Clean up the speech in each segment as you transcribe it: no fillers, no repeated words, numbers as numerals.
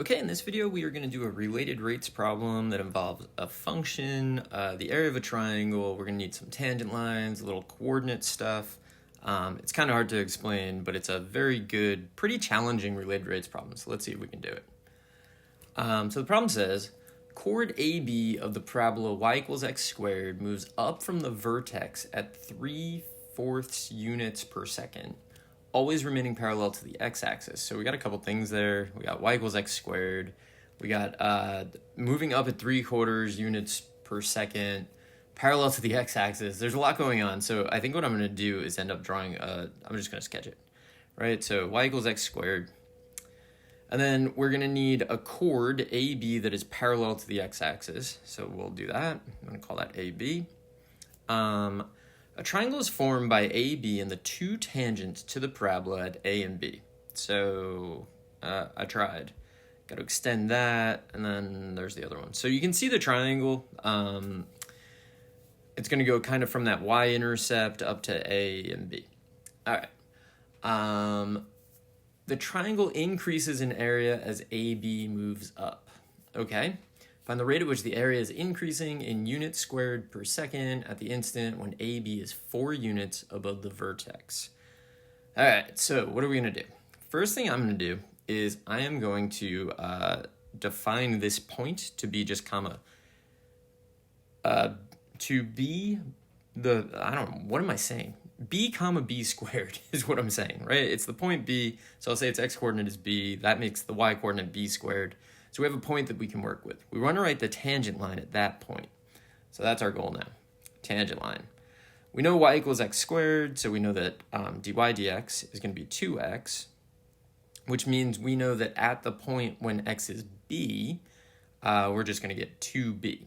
Okay, in this video we are going to do a related rates problem that involves a function, the area of a triangle. We're going to need some tangent lines, a little coordinate stuff. It's kind of hard to explain, but it's a very good, pretty challenging related rates problem. So let's see if we can do it. So the problem says, chord AB of the parabola y equals x squared moves up from the vertex at 3/4 units per second, always remaining parallel to the x-axis. So we got a couple things there. We got y equals x squared. We got moving up at 3/4 units per second, parallel to the x-axis. There's a lot going on. So I think what I'm going to do is end up drawing I'm just going to sketch it, right? So y equals x squared. And then we're going to need a chord AB that is parallel to the x-axis. So we'll do that. I'm going to call that AB. A triangle is formed by AB and the two tangents to the parabola at A and B. So I tried. Got to extend that, and then there's the other one. So you can see the triangle. It's going to go kind of from that y-intercept up to A and B. All right. The triangle increases in area as AB moves up. Okay. Find the rate at which the area is increasing in units squared per second at the instant when AB is 4 units above the vertex. All right, so what are we going to do? First thing I'm going to do is I am going to define this point to be just comma. To be the, I don't know, what am I saying? B comma B squared is what I'm saying, right? It's the point B, so I'll say its x coordinate is B. That makes the y coordinate B squared. So we have a point that we can work with. We want to write the tangent line at that point. So that's our goal now, tangent line. We know y equals x squared, so we know that dy dx is going to be 2x, which means we know that at the point when x is b, we're just going to get 2b.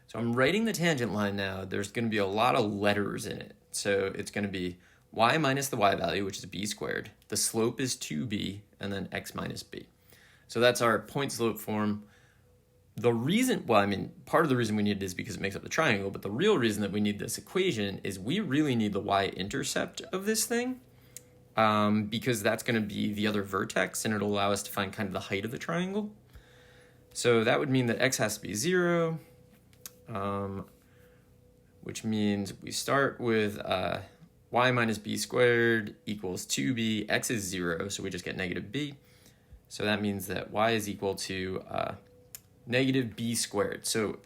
So I'm writing the tangent line now. There's going to be a lot of letters in it. So it's going to be y minus the y value, which is b squared. The slope is 2b, and then x minus b. So that's our point slope form. The reason, well, I mean, part of the reason we need it is because it makes up the triangle, but the real reason that we need this equation is we really need the y-intercept of this thing, because that's going to be the other vertex, and it'll allow us to find kind of the height of the triangle. So that would mean that x has to be 0, which means we start with y minus b squared equals 2b. X is 0, so we just get negative b. So that means that y is equal to negative b squared. So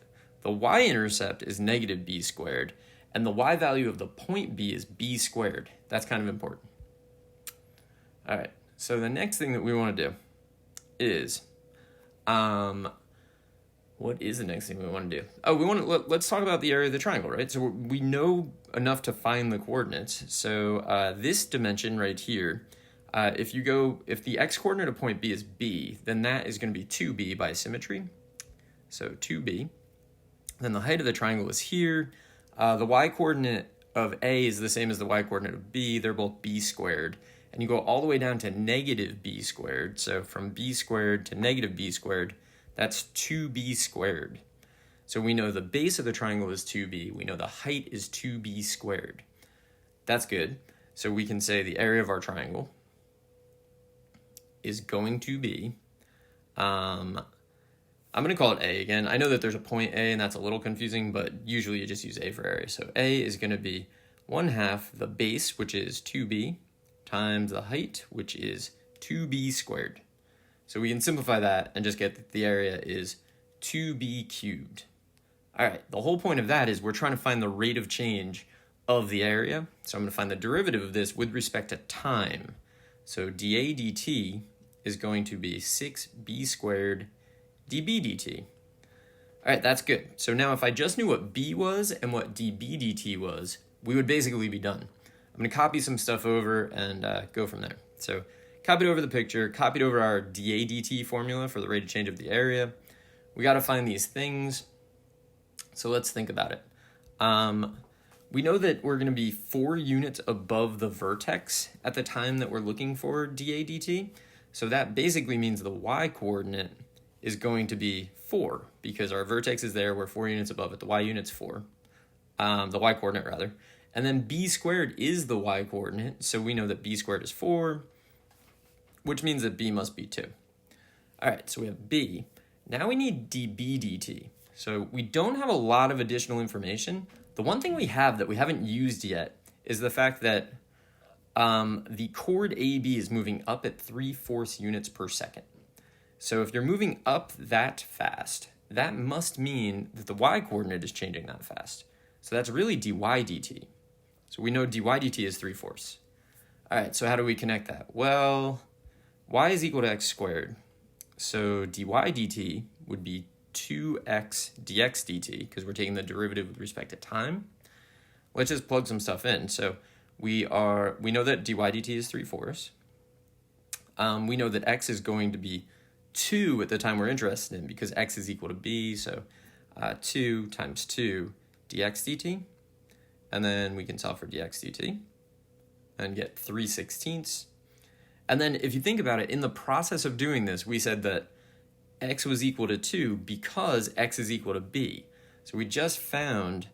the y-intercept is negative b squared, and the y value of the point b is b squared. That's kind of important. All right, so the next thing that we want to do is, what is the next thing we want to do? Oh, let's talk about the area of the triangle, right? So we know enough to find the coordinates. So this dimension right here, if the x coordinate of point B is B, then that is going to be 2B by symmetry. So 2B. Then the height of the triangle is here. The y coordinate of A is the same as the y coordinate of B. They're both B squared. And you go all the way down to negative B squared. So from B squared to negative B squared, that's 2B squared. So we know the base of the triangle is 2B. We know the height is 2B squared. That's good. So we can say the area of our triangle is going to be, I'm going to call it A again. I know that there's a point A, and that's a little confusing, but usually you just use A for area. So A is going to be 1/2 the base, which is 2B, times the height, which is 2B squared. So we can simplify that and just get that the area is 2b cubed. All right, the whole point of that is we're trying to find the rate of change of the area. So I'm going to find the derivative of this with respect to time. So dA dt is going to be 6b squared dB dt. All right, that's good. So now if I just knew what b was and what dB dt was, we would basically be done. I'm going to copy some stuff over and go from there. So copied over the picture, copied over our dA dt formula for the rate of change of the area. We got to find these things. So let's think about it. We know that we're going to be 4 units above the vertex at the time that we're looking for dA dt. So that basically means the y-coordinate is going to be 4 because our vertex is there. We're 4 units above it. The y-unit's 4. The y-coordinate, rather. And then b squared is the y-coordinate. So we know that b squared is 4, which means that b must be 2. All right, so we have B. Now we need dB dt. So we don't have a lot of additional information. The one thing we have that we haven't used yet is the fact that the chord AB is moving up at 3/4 units per second. So if you're moving up that fast, that must mean that the y-coordinate is changing that fast. So that's really dy dt. So we know dy dt is 3/4. All right, so how do we connect that? Well, y is equal to x squared. So dy dt would be 2x dx dt, because we're taking the derivative with respect to time. Let's just plug some stuff in. So we know that dy dt is 3/4. We know that x is going to be 2 at the time we're interested in, because x is equal to b, so 2 times 2 dx dt. And then we can solve for dx dt and get 3/16. And then if you think about it, in the process of doing this, we said that x was equal to 2 because x is equal to b. So we just found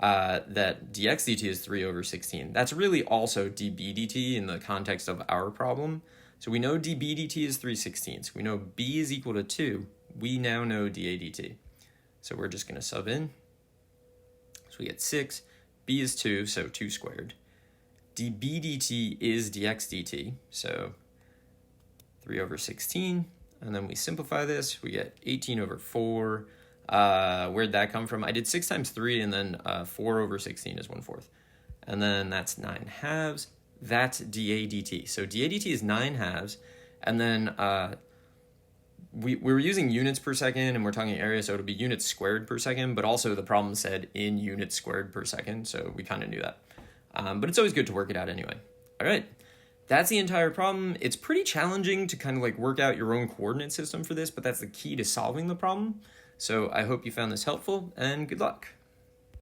that dx dt is 3/16. That's really also dB dt in the context of our problem. So we know dB dt is 3/16. We know b is equal to 2. We now know dA dt. So we're just going to sub in. So we get 6. B is 2, so 2 squared. dB dt is dx dt, so 3/16. And then we simplify this, we get 18/4. Where'd that come from? I did 6 times 3, and then 4/16 is 1/4. And then that's 9/2. That's dA dt. So dA dt is 9/2. And then we were using units per second, and we're talking area, so it'll be units squared per second, but also the problem said in units squared per second, so we kind of knew that. But it's always good to work it out anyway. All right. That's the entire problem. It's pretty challenging to kind of like work out your own coordinate system for this, but that's the key to solving the problem. So I hope you found this helpful, and good luck.